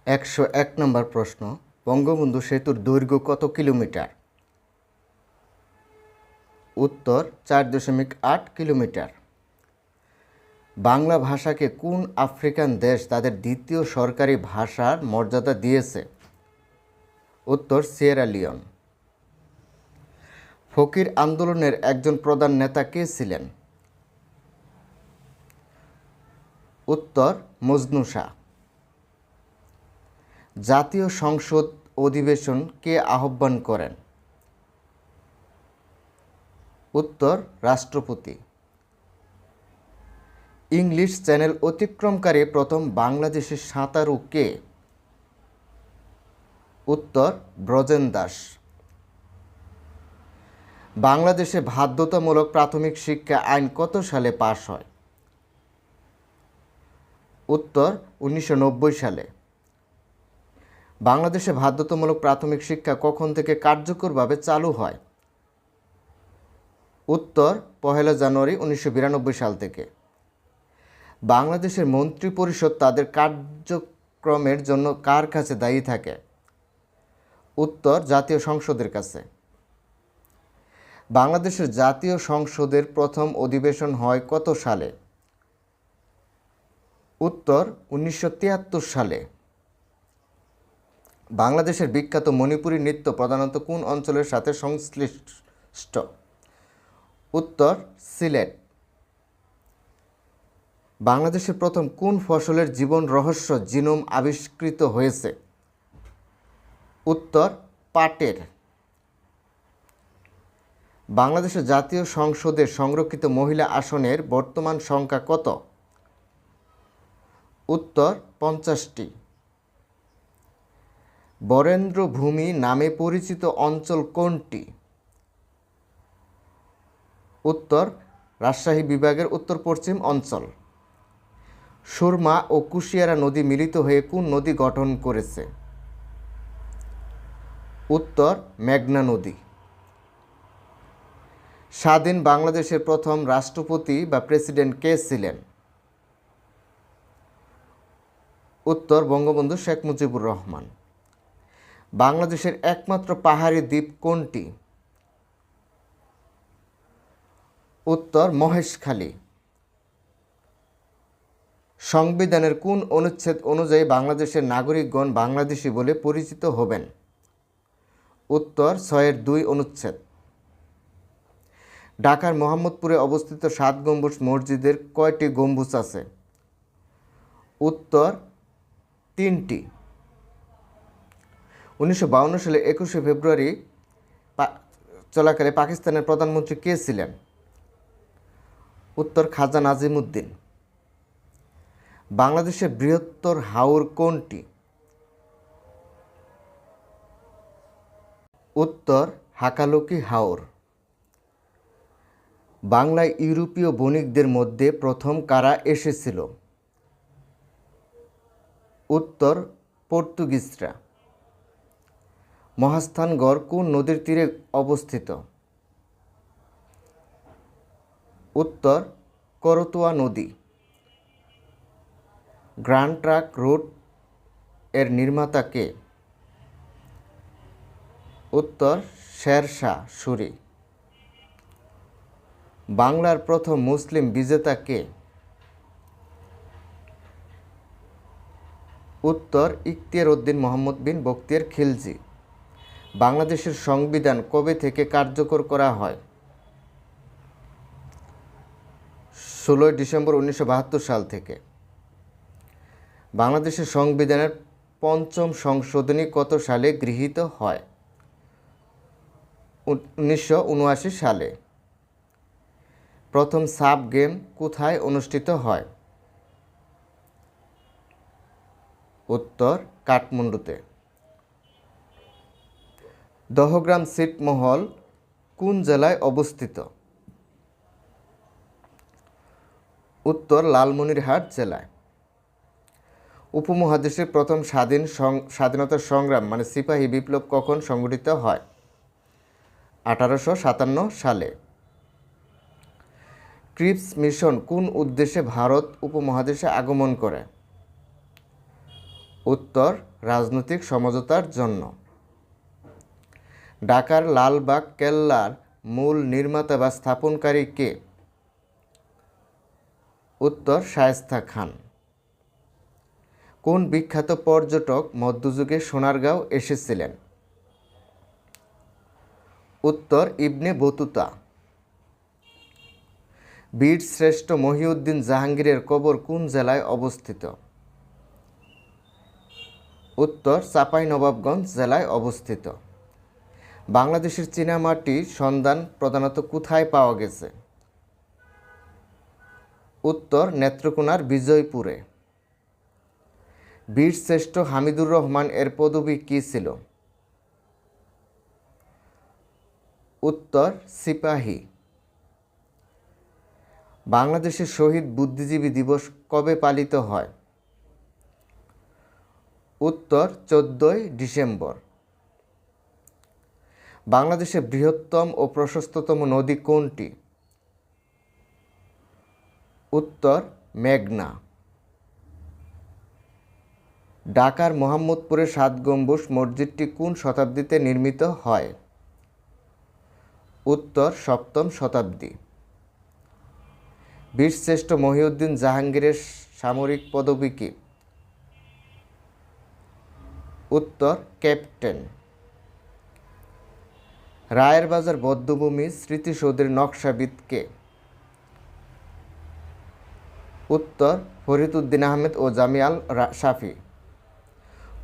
101 নম্বর প্রশ্ন, বঙ্গবন্ধু সেতুর দৈর্ঘ্য কত কিলোমিটার? উত্তর 4.8 কিলোমিটার। বাংলা ভাষাকে কোন আফ্রিকান দেশ তাদের দ্বিতীয় সরকারি ভাষার মর্যাদা দিয়েছে? উত্তর সিয়েরা লিওন। ফকির আন্দোলনের একজন প্রধান নেতা কে ছিলেন? উত্তর মজনু শাহ। জাতীয় সংসদ অধিবেশন কে আহ্বান করেন? উত্তর রাষ্ট্রপতি। ইংলিশ চ্যানেল অতিক্রমকারী প্রথম বাংলাদেশি সাঁতারু কে? উত্তর ব্রজেন দাস। বাংলাদেশে বাধ্যতামূলক প্রাথমিক শিক্ষা আইন কত সালে পাস হয়? উত্তর 1990 সালে। বাংলাদেশে বাধ্যতামূলক প্রাথমিক শিক্ষা কখন থেকে কার্যকরভাবে চালু হয়? উত্তর 1 জানুয়ারি 1992 সাল থেকে। বাংলাদেশের মন্ত্রিপরিষদ তাদের কার্যক্রমের জন্য কার কাছে দায়ী থাকে? উত্তর জাতীয় সংসদের কাছে। বাংলাদেশের জাতীয় সংসদের প্রথম অধিবেশন হয় কত সালে? উত্তর 1973 সালে। বাংলাদেশের বিখ্যাত মণিপুরী নৃত্য প্রধানত কোন অঞ্চলের সাথে সংশ্লিষ্ট? উত্তর সিলেট। বাংলাদেশের প্রথম কোন ফসলের জীবন রহস্য জিনোম আবিষ্কৃত হয়েছে? উত্তর পাটের। বাংলাদেশের জাতীয় সংসদে সংরক্ষিত মহিলা আসনের বর্তমান সংখ্যা কত? উত্তর 50টি। বরেন্দ্র ভূমি নামে পরিচিত অঞ্চল কোনটি? উত্তর রাজশাহী বিভাগের উত্তর পশ্চিম অঞ্চল। সুরমা ও কুশিয়ারা নদী মিলিত হয়ে কোন নদী গঠন করেছে? উত্তর মেঘনা নদী। স্বাধীন বাংলাদেশের প্রথম রাষ্ট্রপতি বা প্রেসিডেন্ট কে ছিলেন? উত্তর বঙ্গবন্ধু শেখ মুজিবুর রহমান। বাংলাদেশের একমাত্র পাহাড়ি দ্বীপ কোনটি? উত্তর মহেশখালী। সংবিধানের কোন অনুচ্ছেদ অনুযায়ী বাংলাদেশের নাগরিকগণ বাংলাদেশী বলে পরিচিত হবেন? উত্তর 6-2 অনুচ্ছেদ। ঢাকার মোহাম্মদপুরে অবস্থিত 7 গম্বুজ মসজিদের কয়টি গম্বুজ আছে? উত্তর 3টি। 1952 সালে 21শে ফেব্রুয়ারি চলাকালে পাকিস্তানের প্রধানমন্ত্রী কে ছিলেন? উত্তর খাজা নাজিমুদ্দিন। বাংলাদেশের বৃহত্তর হাওর কোনটি? উত্তর হাকালুকি হাওর। বাংলায় ইউরোপীয় বণিকদের মধ্যে প্রথম কারা এসেছিল? উত্তর পর্তুগিজরা। মহাস্থানগড় কোন নদীর তীরে অবস্থিত? উত্তর করতোয়া নদী। গ্র্যান্ড ট্রাঙ্ক রোড এর নির্মাতা কে? উত্তর শেরশাহ সূরি। বাংলার প্রথম মুসলিম বিজেতা কে? উত্তর ইখতিয়ার উদ্দিন মোহাম্মদ বিন বখতিয়ার খিলজি। বাংলাদেশের সংবিধান কবে থেকে কার্যকর করা হয়? 16 ডিসেম্বর 1972 সাল থেকে। বাংলাদেশের সংবিধানের 5ম সংশোধনী কত সালে গৃহীত হয়? 1979 সালে। প্রথম সাব গেম কোথায় অনুষ্ঠিত হয়? উত্তর কাঠমান্ডুতে। দহগ্রাম ছিটমহল কোন জেলায় অবস্থিত? উত্তর লালমনিরহাট জেলায়। উপমহাদেশের প্রথম স্বাধীনতা সংগ্রাম সিপাহী বিপ্লব কখন সংঘটিত হয়? 1857 সালে। ক্রিপস মিশন কোন উদ্দেশ্যে ভারত উপমহাদেশে আগমন করে? উত্তর রাজনৈতিক সমঝোতার জন্য। ঢাকার লালবাগ কেল্লার মূল নির্মাতা বা স্থাপনকারী কে? উত্তর শায়েস্তা খান। কোন বিখ্যাত পর্যটক মধ্যযুগে সোনারগাঁও এসেছিলেন? উত্তর ইবনে বতুতা। বীরশ্রেষ্ঠ মহিউদ্দিন জাহাঙ্গীরের কবর কোন জেলায় অবস্থিত? উত্তর চাঁপাইনবাবগঞ্জ জেলায় অবস্থিত। বাংলাদেশের চীনামাটির সন্ধান প্রধানত কোথায় পাওয়া গেছে? উত্তর নেত্রকোনার বিজয়পুরে। বীরশ্রেষ্ঠ হামিদুর রহমান এর পদবি কী ছিল? উত্তর সিপাহী। বাংলাদেশের শহীদ বুদ্ধিজীবী দিবস কবে পালিত হয়? উত্তর 14ই ডিসেম্বর। বাংলাদেশের বৃহত্তম ও প্রশস্ততম নদী কোনটি? উত্তর মেঘনা। ঢাকার মোহাম্মদপুরের ৭ গম্বুজ মসজিদটি কোন শতাব্দীতে নির্মিত হয়? উত্তর 7ম শতাব্দী। বীরশ্রেষ্ঠ মহিউদ্দিন জাহাঙ্গীরের সামরিক পদবি কী? উত্তর ক্যাপ্টেন। রায়ের বাজার বধ্যভূমি স্মৃতিসৌধের নকশাবিদ কে? উত্তর ফরিদউদ্দিন আহমেদ ও জামিয়াল শাফি।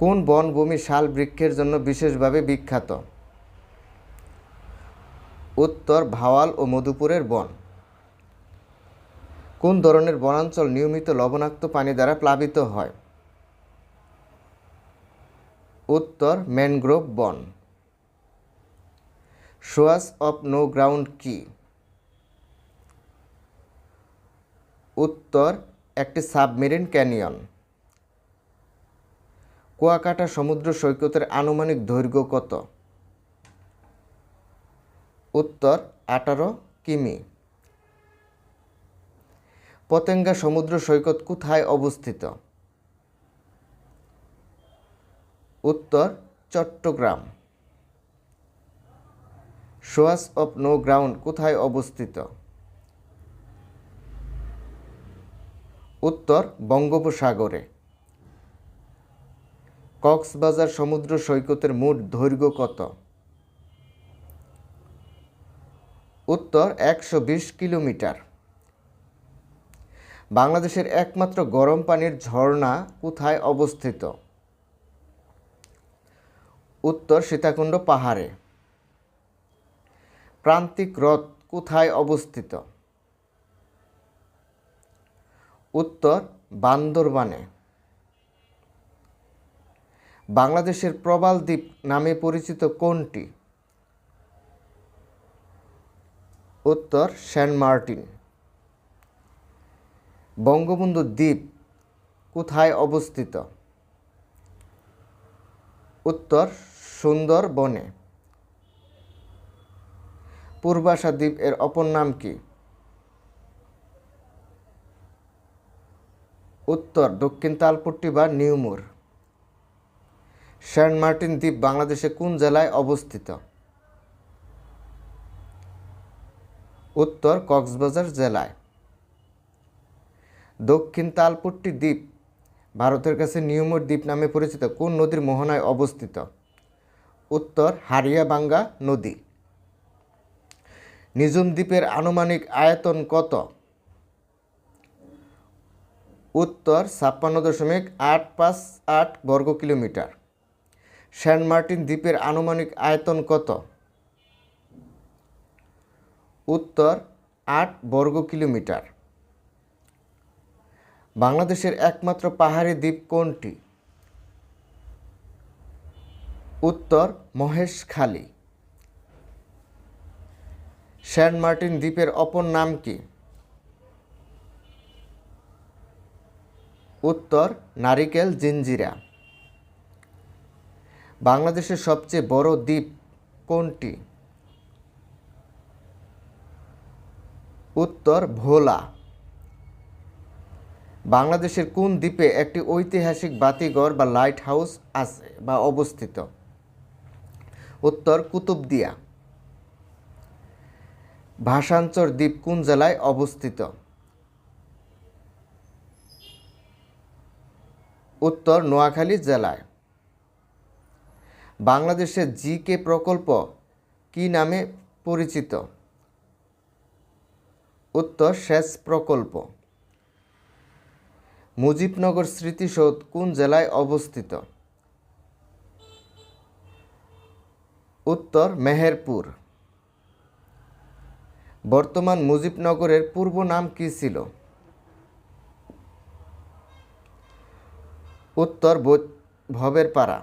কোন বনভূমি শাল বৃক্ষের জন্য বিশেষভাবে বিখ্যাত? উত্তর ভাওয়াল ও মধুপুরের বন। কোন ধরনের বনাঞ্চল নিয়মিত লবণাক্ত পানি দ্বারা প্লাবিত হয়? উত্তর ম্যানগ্রোভ বন। সোয়াচ অফ নো গ্রাউন্ড কি? উত্তর একটি সাবমেরিন ক্যানিয়ন। কুয়াকাটা সমুদ্র সৈকতের আনুমানিক দৈর্ঘ্য কত? উত্তর 18 কিমি। পতেঙ্গা সমুদ্র সৈকত কোথায় অবস্থিত? উত্তর Chattogram. Swatch of no ground কোথায় অবস্থিত? উত্তর বঙ্গোপসাগরে। কক্সবাজার সমুদ্র সৈকতের মোট দৈর্ঘ্য কত? উত্তর 120 কিলোমিটার। বাংলাদেশের একমাত্র গরম পানির ঝর্ণা কোথায় অবস্থিত? উত্তর সীতাকুণ্ড পাহাড়ে। প্রান্তিক হ্রদ কোথায় অবস্থিত? উত্তর বান্দরবানে। বাংলাদেশের প্রবাল দ্বীপ নামে পরিচিত কোনটি? উত্তর সেন্ট মার্টিন। বঙ্গবন্ধু দ্বীপ কোথায় অবস্থিত? উত্তর সুন্দরবনে। পূর্বাশা দ্বীপ এর অপর নাম কি? উত্তর দক্ষিণ তালপট্টি বা নিউমুর। সেন্ট মার্টিন দ্বীপ বাংলাদেশে কোন জেলায় অবস্থিত? উত্তর কক্সবাজার জেলায়। দক্ষিণ তালপট্টি দ্বীপ ভারতের কাছে নিউমুর দ্বীপ নামে পরিচিত কোন নদীর মোহনায় অবস্থিত? উত্তর হারিয়াবাঙ্গা নদী। নিঝুম দ্বীপের আনুমানিক আয়তন কত? উত্তর 56.858 বর্গ কিলোমিটার। সেন্ট মার্টিন দ্বীপের আনুমানিক আয়তন কত? উত্তর 8 বর্গ কিলোমিটার। বাংলাদেশের একমাত্র পাহাড়ি দ্বীপ কোনটি? উত্তর মহেশখালী। সেন্ট মার্টিন দ্বীপের অপর নাম কি? উত্তর নারিকেল জিঞ্জিরা। বাংলাদেশের সবচেয়ে বড় দ্বীপ কোনটি? উত্তর ভোলা। বাংলাদেশের কোন দ্বীপে একটি ঐতিহাসিক বাতিঘর বা লাইট হাউস আছে বা অবস্থিত? উত্তর কুতুবদিয়া। ভাসানচর দ্বীপ কোন জেলায় অবস্থিত? উত্তর নোয়াখালী জেলায়। বাংলাদেশের জিকে প্রকল্প কি নামে পরিচিত? উত্তর সেচ প্রকল্প। মুজিবনগর স্মৃতিসৌধ কোন জেলায় অবস্থিত? উত্তর মেহেরপুর। বর্তমান মুজিবনগরের পূর্ব নাম কী ছিল? উত্তর ভবের পাড়া।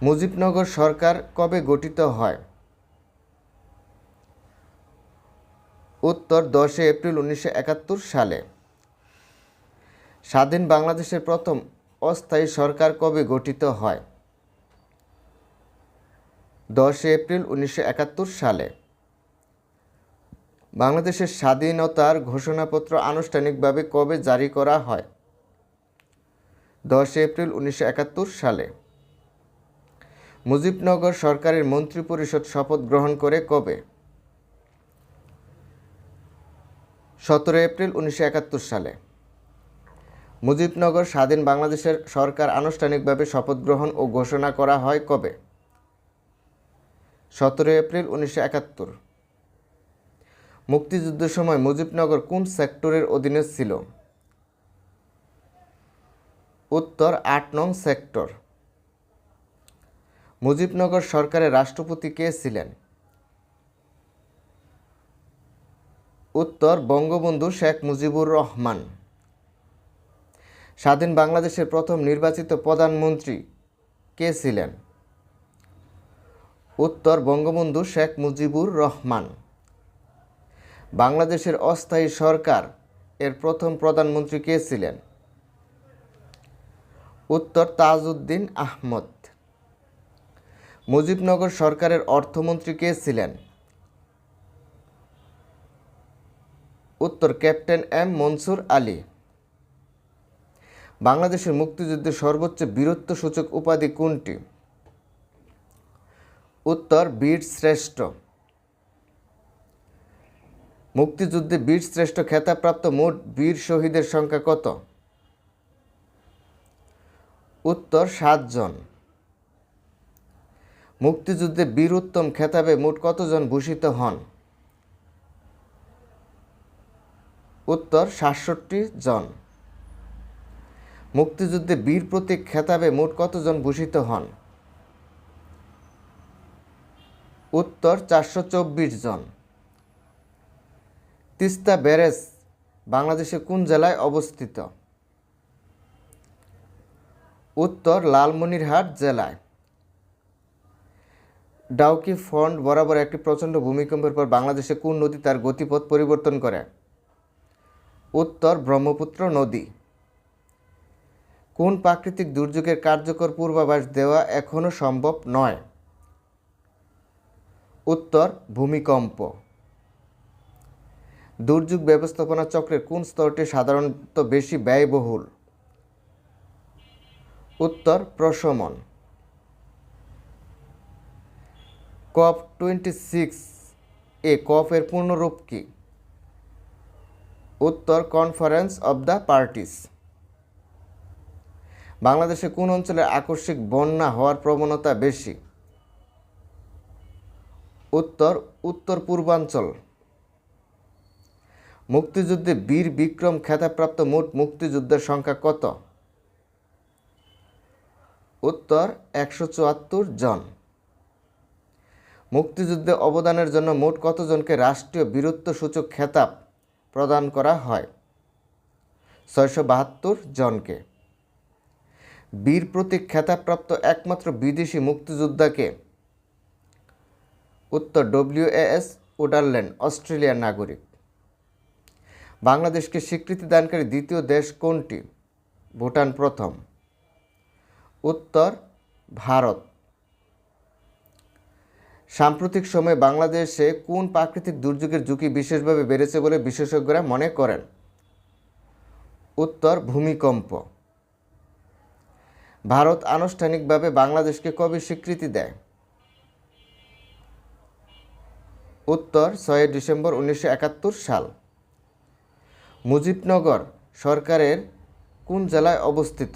মুজিবনগর সরকার কবে গঠিত হয়? উত্তর 10 এপ্রিল 1971 সালে। স্বাধীন বাংলাদেশের প্রথম অস্থায়ী সরকার কবে গঠিত হয়? 10 এপ্রিল 1971 সালে। বাংলাদেশের স্বাধীনতার ঘোষণাপত্র আনুষ্ঠানিকভাবে কবে জারি করা হয়? 10 এপ্রিল 1971 সালে। মুজিবনগর সরকারের মন্ত্রিপরিষদ শপথ গ্রহণ করে কবে? 17 এপ্রিল 1971 সালে। মুজিবনগর স্বাধীন বাংলাদেশের সরকার আনুষ্ঠানিকভাবে শপথ গ্রহণ ও ঘোষণা করা হয় কবে? 17 এপ্রিল 1971। মুক্তিযুদ্ধের সময় মুজিবনগর কোন সেক্টরের অধীনে ছিল? উত্তর 8 নং সেক্টর। মুজিবনগর সরকারের রাষ্ট্রপতি কে ছিলেন? উত্তর বঙ্গবন্ধু শেখ মুজিবুর রহমান। স্বাধীন বাংলাদেশের প্রথম নির্বাচিত প্রধানমন্ত্রী কে ছিলেন? উত্তর বঙ্গবন্ধু শেখ মুজিবুর রহমান। বাংলাদেশের অস্থায়ী সরকার এর প্রথম প্রধানমন্ত্রী কে ছিলেন? উত্তর তাজউদ্দিন আহমদ। মুজিবনগর সরকারের অর্থমন্ত্রী কে ছিলেন? উত্তর ক্যাপ্টেন এম মনসুর আলী। বাংলাদেশের মুক্তিযুদ্ধের সর্বোচ্চ বীরত্বসূচক উপাধি কোনটি? উত্তর বীরশ্রেষ্ঠ। মুক্তিযুদ্ধে বীরশ্রেষ্ঠ খেতাবপ্রাপ্ত মোট বীর শহীদের সংখ্যা কত? উত্তর 7 জন। মুক্তিযুদ্ধে বীর উত্তম খেতাবে মোট কতজন ভূষিত হন? উত্তর 67 জন। মুক্তিযুদ্ধে বীর প্রতীক খেতাবে মোট কতজন ভূষিত হন? উত্তর 424 জন। তিস্তা ব্যারেজ বাংলাদেশের কোন জেলায় অবস্থিত? উত্তর লালমনিরহাট জেলায়। ডাউকি ফন্ট বরাবর একটি প্রচণ্ড ভূমিকম্পের পর বাংলাদেশে কোন নদী তার গতিপথ পরিবর্তন করে? উত্তর ব্রহ্মপুত্র নদী। কোন প্রাকৃতিক দুর্যোগের কার্যকর পূর্বাভাস দেওয়া এখনও সম্ভব নয়? উত্তর ভূমিকম্প। দুর্যোগ ব্যবস্থাপনা চক্রের কোন স্তরটি সাধারণত বেশি ব্যয়বহুল? উত্তর প্রশমন। COP26 এ COP এর পূর্ণরূপ কি? উত্তর কনফারেন্স অব দ্য পার্টিস। বাংলাদেশে কোন অঞ্চলে আকস্মিক বন্যা হওয়ার প্রবণতা বেশি? উত্তর উত্তর পূর্বাঞ্চল। মুক্তিযুদ্ধে বীর বিক্রম খেতাবপ্রাপ্ত মোট মুক্তিযোদ্ধার সংখ্যা কত? উত্তর 174 জন। মুক্তিযুদ্ধে অবদানের জন্য মোট কতজনকে রাষ্ট্রীয় বীরত্বসূচক খেতাব প্রদান করা হয়? 672 জনকে। বীর প্রতীক খেতাবপ্রাপ্ত একমাত্র বিদেশি মুক্তিযোদ্ধাকে? উত্তর WAS উডারল্যান্ড, অস্ট্রেলিয়ার নাগরিক। বাংলাদেশকে স্বীকৃতি দানকারী দ্বিতীয় দেশ কোনটি? ভুটান প্রথম। উত্তর ভারত। সাম্প্রতিক সময়ে বাংলাদেশে কোন প্রাকৃতিক দুর্যোগের ঝুঁকি বিশেষভাবে বেড়েছে বলে বিশেষজ্ঞরা মনে করেন? উত্তর ভূমিকম্প। ভারত আনুষ্ঠানিকভাবে বাংলাদেশকে কবে স্বীকৃতি দেয়? উত্তর 6 ডিসেম্বর 1971 সাল। মুজিবনগর সরকারের কোন জেলায় অবস্থিত?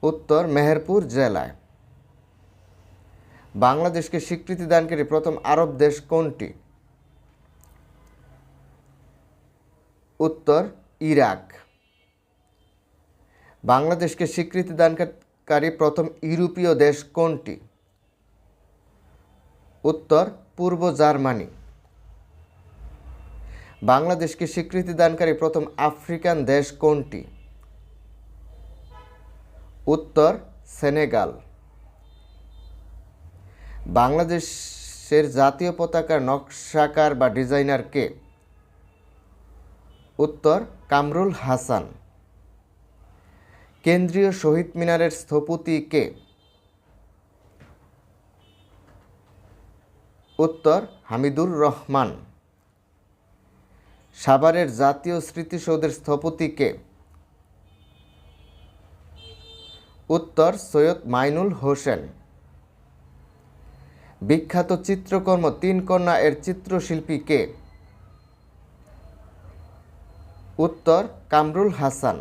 উত্তর মেহেরপুর জেলায়। বাংলাদেশকে স্বীকৃতি দানকারী প্রথম আরব দেশ কোনটি? উত্তর ইরাক। বাংলাদেশকে স্বীকৃতি দানকারী প্রথম ইউরোপীয় দেশ কোনটি? উত্তর পূর্ব জার্মানি। বাংলাদেশকে স্বীকৃতি দানকারী প্রথম আফ্রিকান দেশ কোনটি? উত্তর সেনেগাল। বাংলাদেশের জাতীয় পতাকার নকশাকার বা ডিজাইনার কে? উত্তর কামরুল হাসান। কেন্দ্রীয় শহীদ মিনারের স্থপতি কে? উত্তর হামিদুর রহমান। সাভারের জাতীয় স্মৃতিসৌধের স্থপতি কে? উত্তর সৈয়দ মাইনুল হোসেন। বিখ্যাত চিত্রকর্ম তিন কন্যা এর চিত্রশিল্পী কে? উত্তর কামরুল হাসান।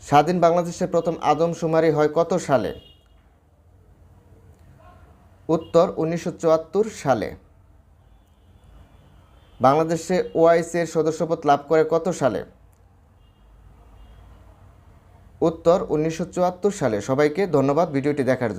স্বাধীন বাংলাদেশের প্রথম আদমশুমারি হয় কত সালে? উত্তর 1974 সালে। বাংলাদেশে ওআইসির সদস্যপদ লাভ করে কত সালে? উত্তর 1974 সালে। সবাইকে ধন্যবাদ ভিডিওটি দেখার জন্য।